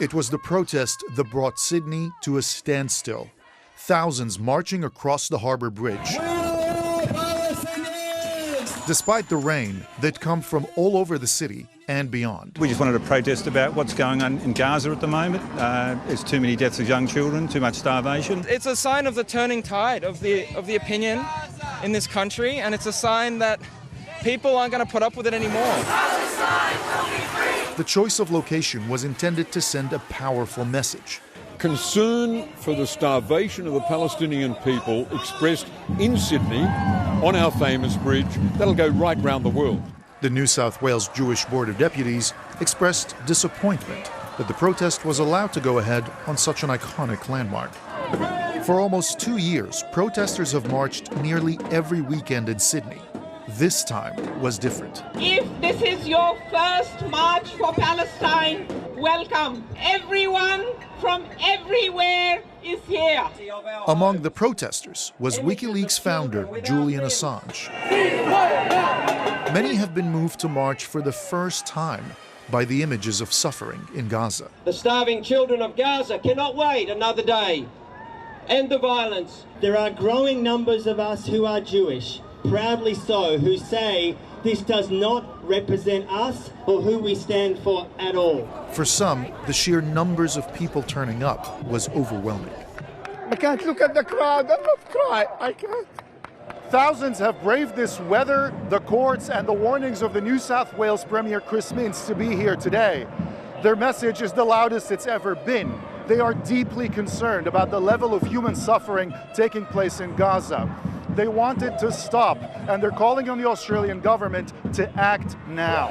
It was the protest that brought Sydney to a standstill. Thousands marching across the Harbour Bridge. Despite the rain that come from all over the city and beyond. We just wanted to protest about what's going on in Gaza at the moment. There's too many deaths of young children, too much starvation. It's a sign of the turning tide of the opinion in this country, and it's a sign that people aren't going to put up with it anymore. The choice of location was intended to send a powerful message. Concern for the starvation of the Palestinian people expressed in Sydney on our famous bridge, that'll go right round the world. The New South Wales Jewish Board of Deputies expressed disappointment that the protest was allowed to go ahead on such an iconic landmark. For almost 2 years, protesters have marched nearly every weekend in Sydney. This time was different. If this is your first march for Palestine, welcome. Everyone from everywhere is here. Among the protesters was WikiLeaks founder Julian Assange. Many have been moved to march for the first time by the images of suffering in Gaza. The starving children of Gaza cannot wait another day. End the violence. There are growing numbers of us who are Jewish, proudly so, who say this does not represent us or who we stand for at all. For some, the sheer numbers of people turning up was overwhelming. I can't look at the crowd, I'm not crying, I can't. Thousands have braved this weather, the courts, and the warnings of the New South Wales Premier Chris Minns to be here today. Their message is the loudest it's ever been. They are deeply concerned about the level of human suffering taking place in Gaza. They want it to stop, and they're calling on the Australian government to act now.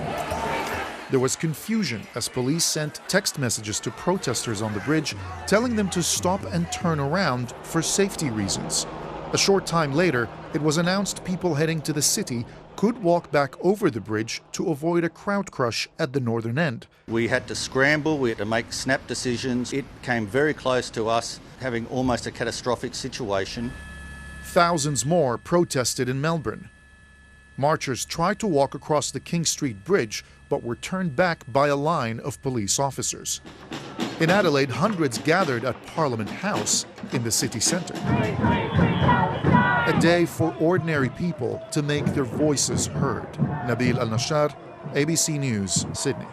There was confusion as police sent text messages to protesters on the bridge, telling them to stop and turn around for safety reasons. A short time later, it was announced people heading to the city could walk back over the bridge to avoid a crowd crush at the northern end. We had to scramble, we had to make snap decisions. It came very close to us having almost a catastrophic situation. Thousands more protested in Melbourne. Marchers tried to walk across the King Street Bridge, but were turned back by a line of police officers. In Adelaide, hundreds gathered at Parliament House in the city centre. A day for ordinary people to make their voices heard. Nabil Al-Nashar, ABC News, Sydney.